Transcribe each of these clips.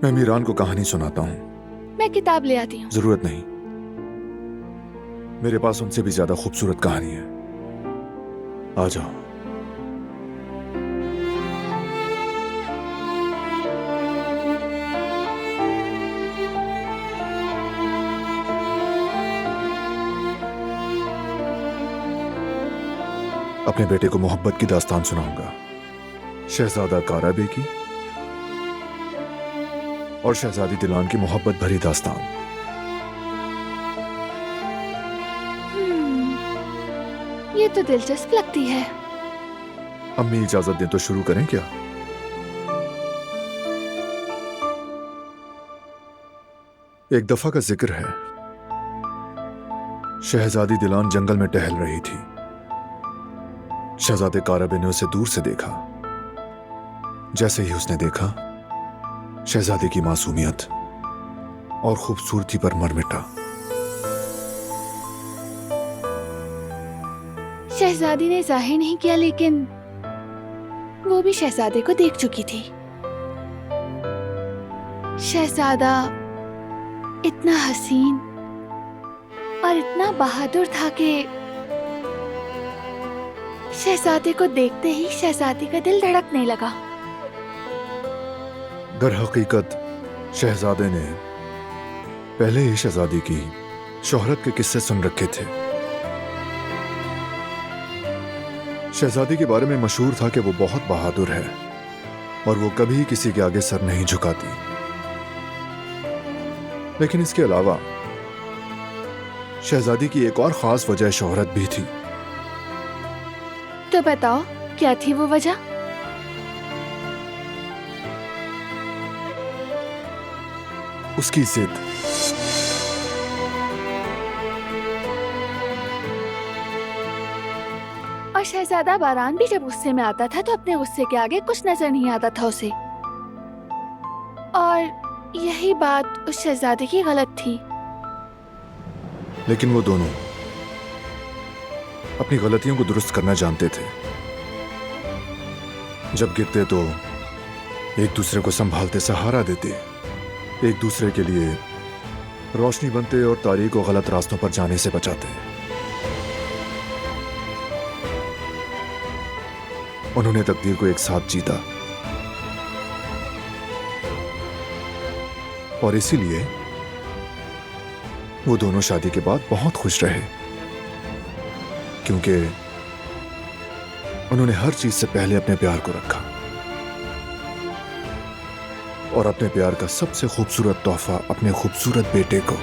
मैं मीरान को कहानी सुनाता हूँ। मैं किताब ले आती हूँ। जरूरत नहीं, मेरे पास उनसे भी ज्यादा खूबसूरत कहानी है। आ जाओ। अपने बेटे को मोहब्बत की दास्तान सुनाऊंगा, शहजादा काराबे की और शहजादी दिलान की मोहब्बत भरी दास्तान। ये तो दिलचस्प लगती है। अम्मी इजाजत दें तो शुरू करें क्या? एक दफा का जिक्र है, शहजादी दिलान जंगल में टहल रही थी। शहजादे काराबे ने उसे दूर से देखा। जैसे ही उसने देखा, शहजादी की मासूमियत और खूबसूरती पर मर मिटा। शहजादी ने जाहिर नहीं किया, लेकिन वो भी शहजादे को देख चुकी थी। शहजादा इतना हसीन और इतना बहादुर था कि शहजादे को देखते ही शहजादी का दिल धड़कने लगा। दर हकीकत शहजादे ने पहले ही शहजादी की शोहरत के किस्से सुन रखे थे। शहजादी के बारे में मशहूर था कि वो बहुत बहादुर है और वो कभी किसी के आगे सर नहीं झुकाती। लेकिन इसके अलावा शहजादी की एक और खास वजह शोहरत भी थी। तो बताओ, क्या थी वो वजह? उसकी जिद। और शहजादा बारान भी जब गुस्से में आता था तो अपने गुस्से के आगे कुछ नजर नहीं आता था उसे। और यही बात उस शहजादे की गलत थी। लेकिन वो दोनों अपनी गलतियों को दुरुस्त करना जानते थे। जब गिरते तो एक दूसरे को संभालते, सहारा देते, एक दूसरे के लिए रोशनी बनते और तारीख को गलत रास्तों पर जाने से बचाते। उन्होंने तकदीर को एक साथ जीता और इसीलिए वो दोनों शादी के बाद बहुत खुश रहे, क्योंकि उन्होंने हर चीज से पहले अपने प्यार को रखा और अपने प्यार का सबसे खूबसूरत तोहफा अपने खूबसूरत बेटे को।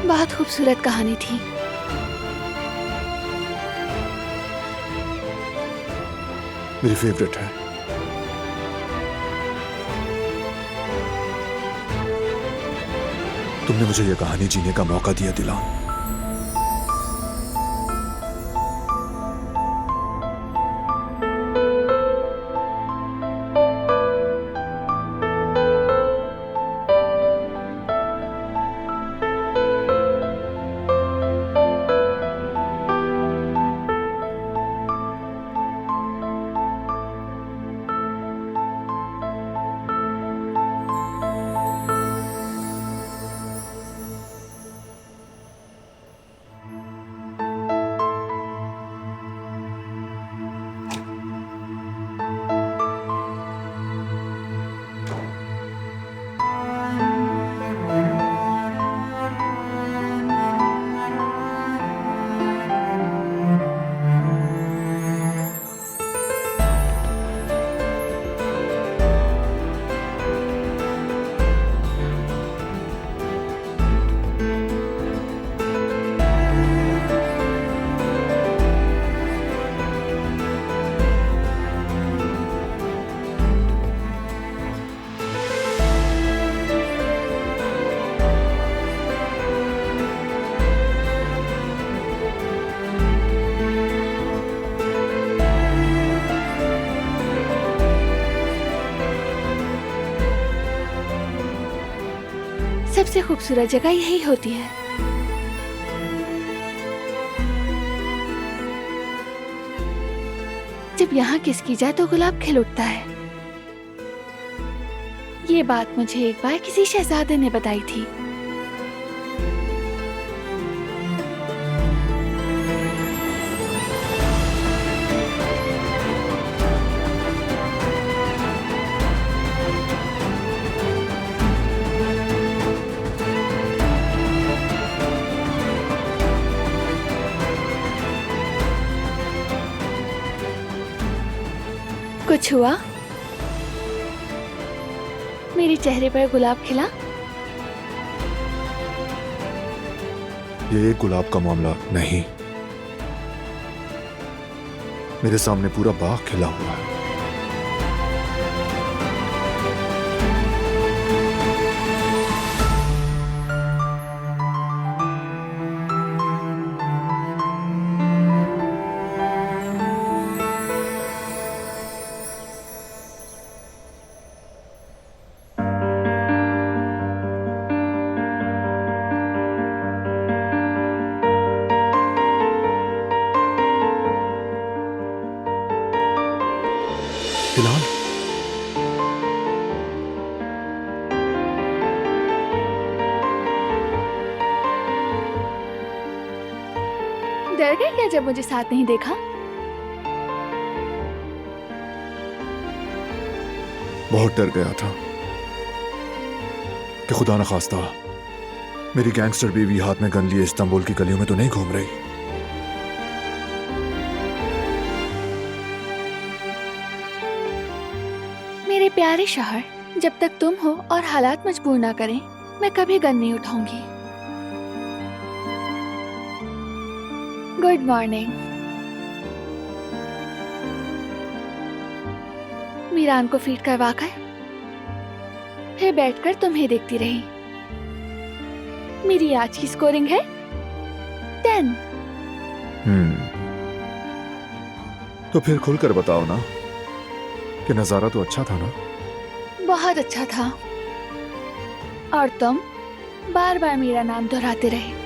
बहुत खूबसूरत कहानी थी। मेरी फेवरेट है। तुमने मुझे यह कहानी जीने का मौका दिया दिलान। सबसे खूबसूरत जगह यही होती है। जब यहाँ किस की जाए तो गुलाब खिल उठता है। ये बात मुझे एक बार किसी शहजादे ने बताई थी। कुछ हुआ? मेरे चेहरे पर गुलाब खिला? ये एक गुलाब का मामला नहीं, मेरे सामने पूरा बाग खिला हुआ है। हिलाल, डर गए क्या जब मुझे साथ नहीं देखा? बहुत डर गया था कि खुदा न खास्ता मेरी गैंगस्टर बीवी हाथ में गन लिए इस्तांबुल की गलियों में तो नहीं घूम रही। मेरे प्यारे शौहर, जब तक तुम हो और हालात मजबूर ना करें, मैं कभी गन नहीं उठाऊंगी। Good morning. मीरान को फीड करवाकर फिर बैठकर तुम्हें देखती रही। मेरी आज की स्कोरिंग है 10। तो फिर खुलकर बताओ ना कि नजारा तो अच्छा था ना? बहुत अच्छा था। और तुम बार बार मेरा नाम दोहराते रहे।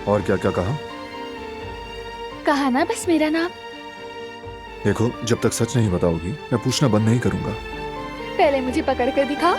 और क्या क्या कहा? कहा ना बस मेरा नाम। देखो, जब तक सच नहीं बताओगी मैं पूछना बंद नहीं करूंगा। पहले मुझे पकड़ कर दिखाओ।